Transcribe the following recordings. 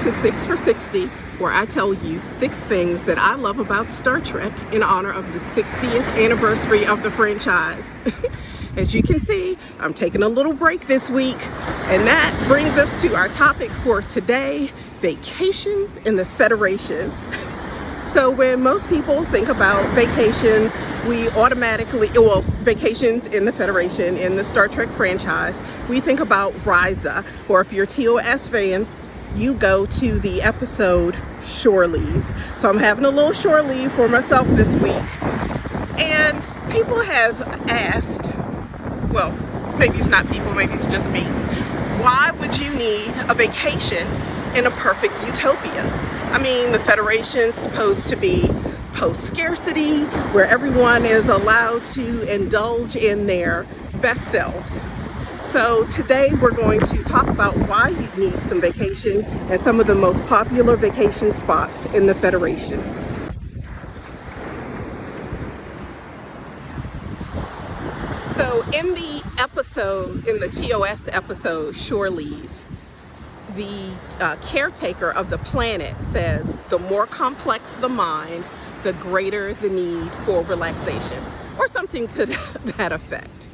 to 6 for 60, where I tell you 6 things that I love about Star Trek in honor of the 60th anniversary of the franchise. As you can see, I'm taking a little break this week, and that brings us to our topic for today, vacations in the Federation. So when most people think about vacations, we automatically, well, vacations in the Federation, in the Star Trek franchise, we think about Risa, or if you're TOS fans, you go to the episode Shore Leave. So I'm having a little shore leave for myself this week. And people have asked, well, maybe it's not people, maybe it's just me, why would you need a vacation in a perfect utopia? I mean, the Federation's supposed to be post-scarcity, where everyone is allowed to indulge in their best selves. So today we're going to talk about why you need some vacation and some of the most popular vacation spots in the Federation. So in the episode, in the TOS episode, Shore Leave, the caretaker of the planet says, the more complex the mind, the greater the need for relaxation, or something to that effect.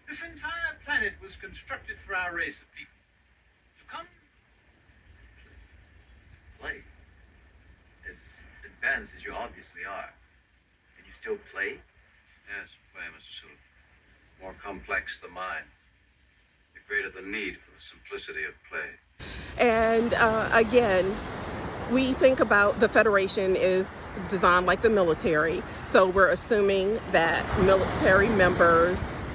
This entire planet was constructed for our race of people. So come, Play. As advanced as you obviously are. Can you still play? Yes, play, Mr. Sulu. More complex the mind, the greater the need for the simplicity of play. And again, we think about the Federation is designed like the military, so we're assuming that military members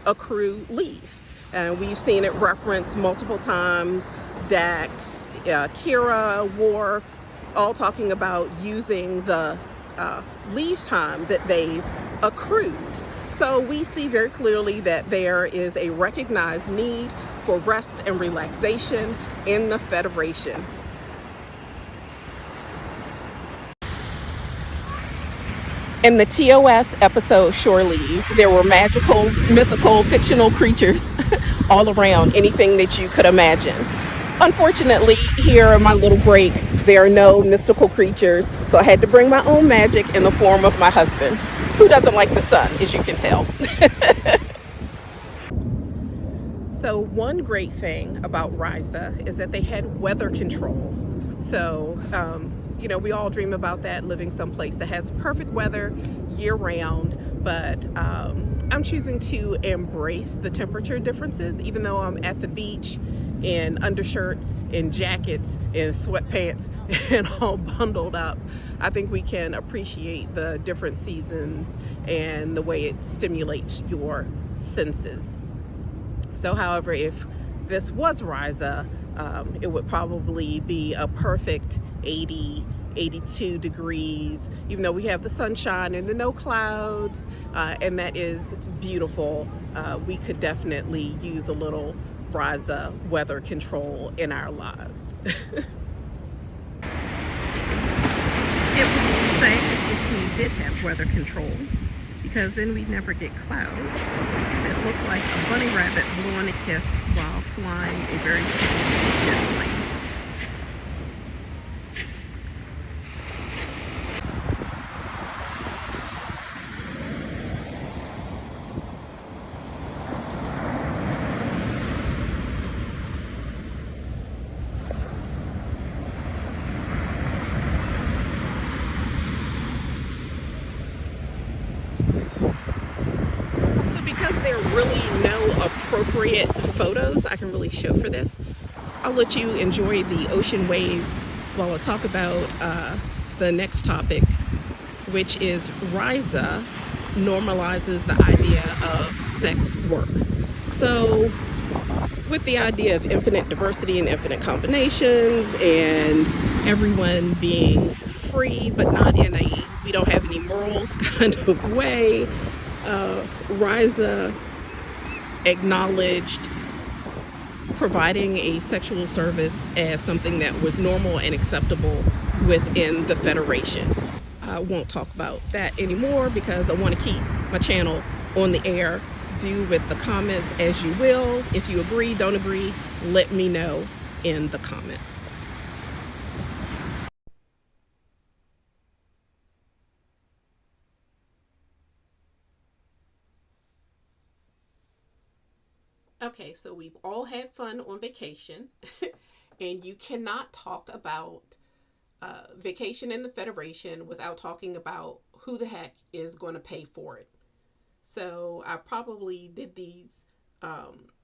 accrue leave. And we've seen it referenced multiple times, Dax, Kira, Worf, all talking about using the leave time that they've accrued. So we see very clearly that there is a recognized need for rest and relaxation in the Federation. In the TOS episode Shore Leave, there were magical, mythical, fictional creatures all around, anything that you could imagine. Unfortunately, here in my little break, there are no mystical creatures, so I had to bring my own magic in the form of my husband, who doesn't like the sun, as you can tell. So one great thing about Risa is that they had weather control. So, you know, we all dream about that, living someplace that has perfect weather year round, but I'm choosing to embrace the temperature differences, even though I'm at the beach in undershirts, in jackets, in sweatpants, and all bundled up. I think we can appreciate the different seasons and the way it stimulates your senses. So, however, if this was Risa, it would probably be a perfect 80, 82 degrees, even though we have the sunshine and the no clouds, and that is beautiful. We could definitely use a little Risa weather control in our lives. It would be safe if we did have weather control, because then we'd never get clouds that look like a bunny rabbit blowing a kiss while flying a very small jet plane. Because there are really no appropriate photos I can really show for this, I'll let you enjoy the ocean waves while I talk about the next topic, which is Risa normalizes the idea of sex work. So with the idea of infinite diversity and infinite combinations and everyone being free but not in a we don't have any morals kind of way, Risa acknowledged providing a sexual service as something that was normal and acceptable within the Federation. I won't talk about that anymore because I want to keep my channel on the air. Do with the comments as you will. If you agree, don't agree, let me know in the comments. Okay, so we've all had fun on vacation, and you cannot talk about vacation in the Federation without talking about who the heck is going to pay for it. So I probably did these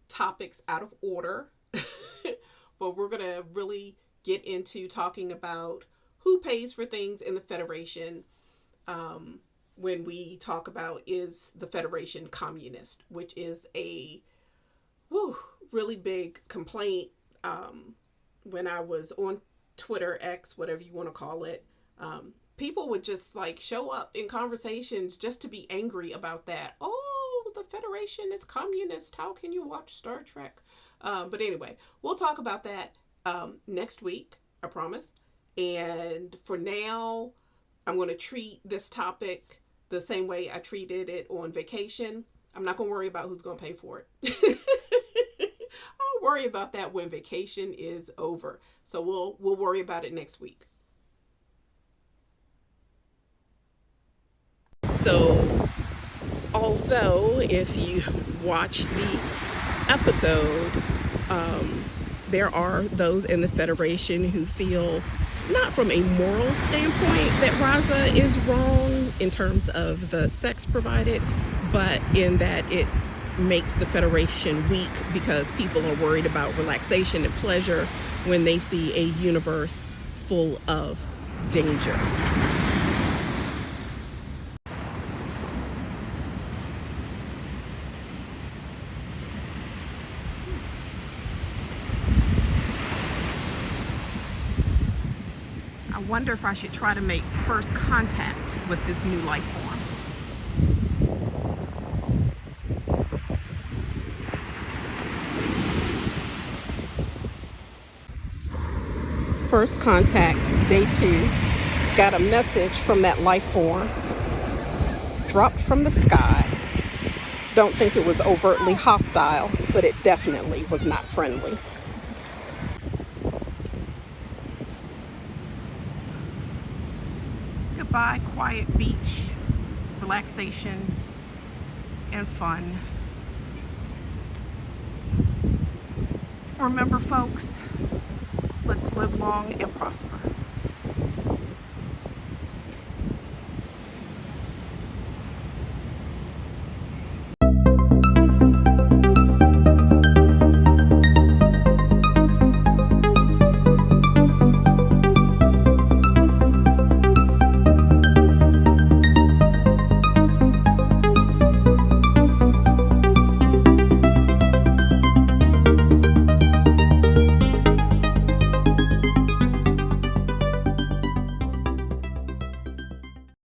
topics out of order, but we're going to really get into talking about who pays for things in the Federation when we talk about is the Federation communist, which is a really big complaint when I was on Twitter, X, whatever you want to call it. People would just like show up in conversations just to be angry about that. Oh, the Federation is communist. How can you watch Star Trek? But anyway, we'll talk about that next week, I promise. And for now, I'm going to treat this topic the same way I treated it on vacation. I'm not going to worry about who's going to pay for it. I'll worry about that when vacation is over. So we'll worry about it next week. So, although if you watch the episode, there are those in the Federation who feel, not from a moral standpoint, that Raza is wrong in terms of the sex provided, but in that it makes the Federation weak because people are worried about relaxation and pleasure when they see a universe full of danger. I wonder if I should try to make first contact with this new life form. First contact, day 2. Got a message from that life form. Dropped from the sky. Don't think it was overtly hostile, but it definitely was not friendly. Goodbye, quiet beach, relaxation, and fun. Remember, folks, let's live long and prosper.